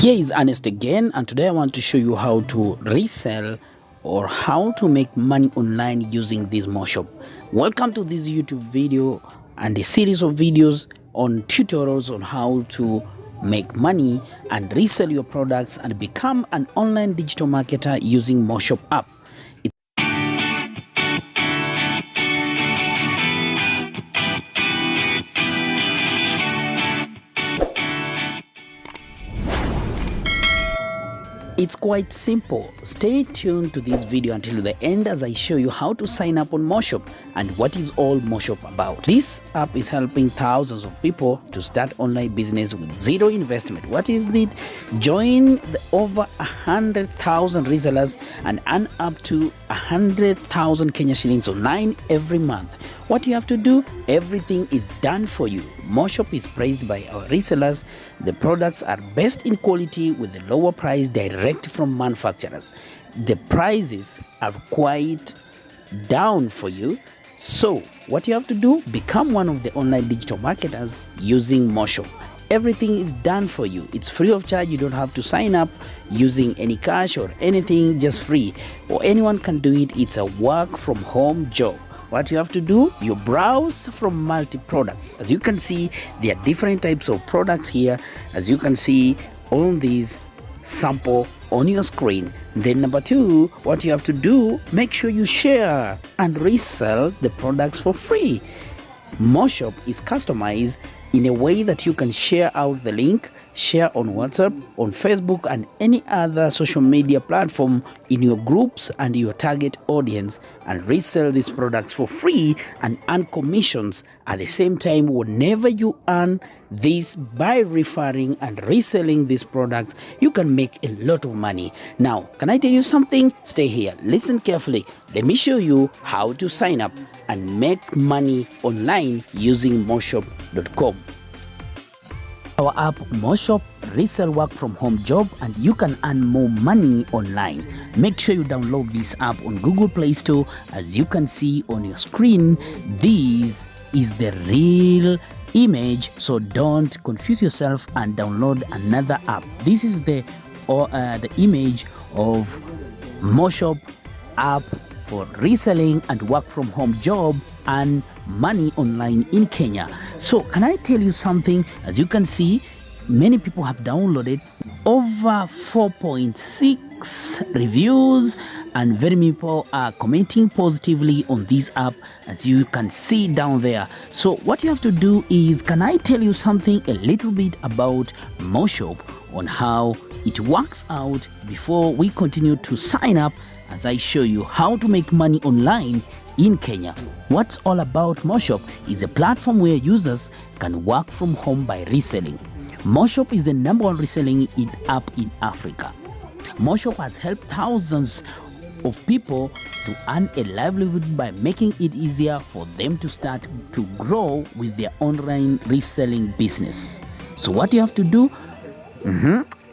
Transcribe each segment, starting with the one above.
Here is Ernest again, and today I want to show you how to resell or how to make money online using this Moshop. Welcome to this YouTube video and a series of videos on tutorials on how to make money and resell your products and become an online digital marketer using Moshop app. It's quite simple. Stay tuned to this video until the end as I show you how to sign up on Moshop and what is all Moshop about. This app is helping thousands of people to start online business with zero investment. What is it? Join the over 100,000 resellers and earn up to 100,000 Kenya shillings online every month. What you have to do, everything is done for you. Moshop is praised by our resellers. The products are best in quality with a lower price direct from manufacturers. The prices are quite down for you. So what you have to do, become one of the online digital marketers using Moshop. Everything is done for you. It's free of charge. You don't have to sign up using any cash or anything, just free. Or anyone can do it. It's a work from home job. What you have to do, you browse from multi-products. As you can see, there are different types of products here. As you can see on this sample on your screen. Then number two, what you have to do, make sure you share and resell the products for free. Moshop is customized in a way that you can share out the link, share on WhatsApp, on Facebook, and any other social media platform in your groups and your target audience, and resell these products for free and earn commissions at the same time. Whenever you earn this by referring and reselling these products, you can make a lot of money. Now, can I tell you something? Stay here, listen carefully. Let me show you how to sign up and make money online using moshop.com. Our app Moshop, resell work from home job, and you can earn more money online. Make sure you download this app on Google Play Store. As you can see on your screen, this is the real image, so don't confuse yourself and download another app. This is the image of Moshop app for reselling and work from home job and money online in Kenya. So can I tell you something? As you can see, many people have downloaded, over 4.6 reviews, and very many people are commenting positively on this app, as you can see down there. So what you have to do is, can I tell you something a little bit about Moshop on how it works out before we continue to sign up, as I show you how to make money online in Kenya. What's all about Moshop is a platform where users can work from home by reselling. Moshop is the #1 reselling app in Africa. Moshop has helped thousands of people to earn a livelihood by making it easier for them to start to grow with their online reselling business. So what you have to do,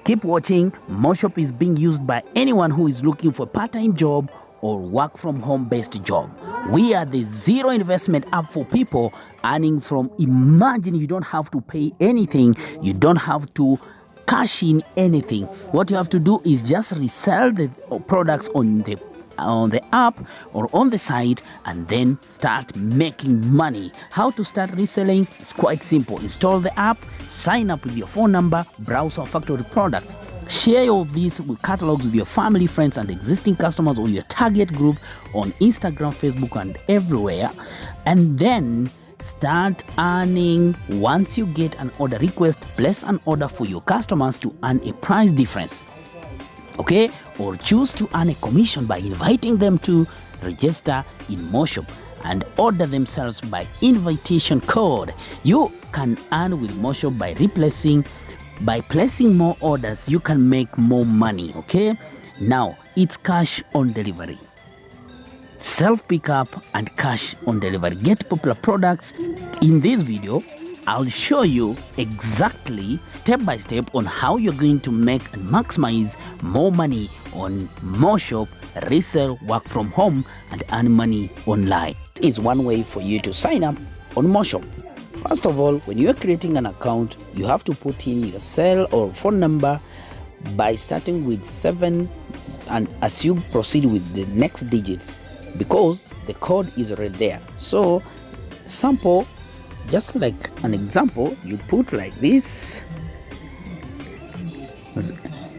keep watching. Moshop is being used by anyone who is looking for a part-time job or work from home based job. We are the zero investment app for people earning from, imagine, you don't have to pay anything, you don't have to cash in anything. What you have to do is just resell the products on the app or on the site and then start making money. How to start reselling? It's quite simple. Install the app, sign up with your phone number, browse our factory products. Share all these catalogs with your family, friends, and existing customers or your target group on Instagram, Facebook, and everywhere. And then start earning. Once you get an order request, place an order for your customers to earn a price difference. Okay? Or choose to earn a commission by inviting them to register in Moshop and order themselves by invitation code. You can earn with Moshop by placing more orders. You can make more money. Okay, now it's cash on delivery, self pickup, and cash on delivery. Get popular products. In this video, I'll show you exactly step by step on how you're going to make and maximize more money on Moshop, resell, work from home, and earn money online. This is one way for you to sign up on Moshop. First of all, when you are creating an account, you have to put in your cell or phone number by starting with 7 and as you proceed with the next digits, because the code is already there. So sample, just like an example, you put like this.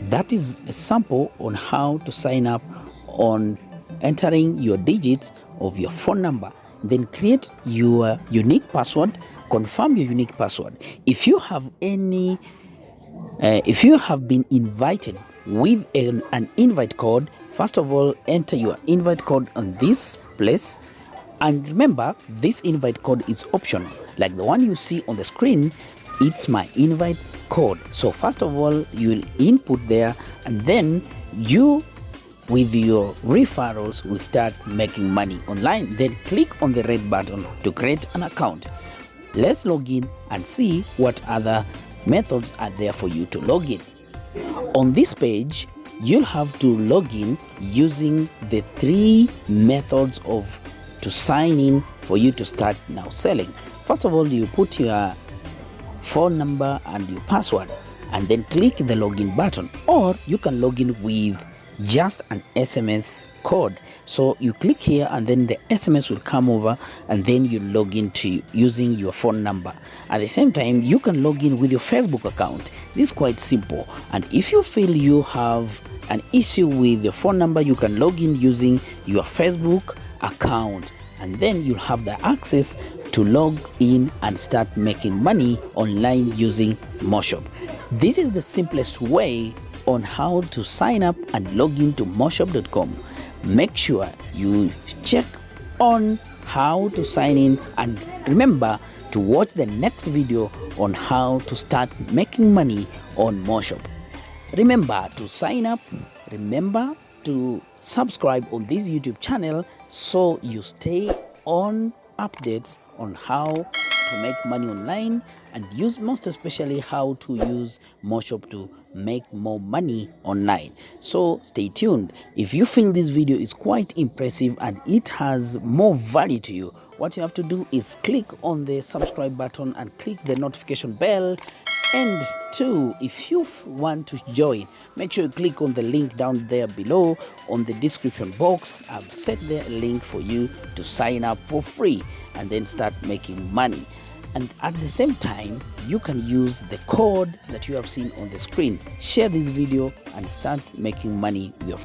That is a sample on how to sign up on entering your digits of your phone number. Then create your unique password, confirm your unique password. If you have any if you have been invited with an invite code, first of all, enter your invite code on this place. And remember, this invite code is optional. Like the one you see on the screen, it's my invite code. So first of all, you'll input there, and then you, with your referrals, will start making money online. Then click on the red button to create an account. Let's log in and see what other methods are there for you to log in. On this page, you'll have to log in using the 3 methods of to sign in for you to start now selling. First of all, you put your phone number and your password, and then click the login button, or you can log in with just an SMS code. So you click here and then the SMS will come over, and then you log into using your phone number. At the same time, you can log in with your Facebook account. This is quite simple. And if you feel you have an issue with your phone number, you can log in using your Facebook account, and then you'll have the access to log in and start making money online using Moshop. This is the simplest way on how to sign up and log into moshop.com. Make sure you check on how to sign in, and remember to watch the next video on how to start making money on Moshop. Remember to sign up, remember to subscribe on this YouTube channel so you stay on updates on how to make money online, and use most especially how to use Moshop to make more money online. So stay tuned. If you feel this video is quite impressive and it has more value to you, what you have to do is click on the subscribe button and click the notification bell. And 2, if you want to join, make sure you click on the link down there below on the description box. I've set there a link for you to sign up for free and then start making money. And at the same time, you can use the code that you have seen on the screen. Share this video and start making money with your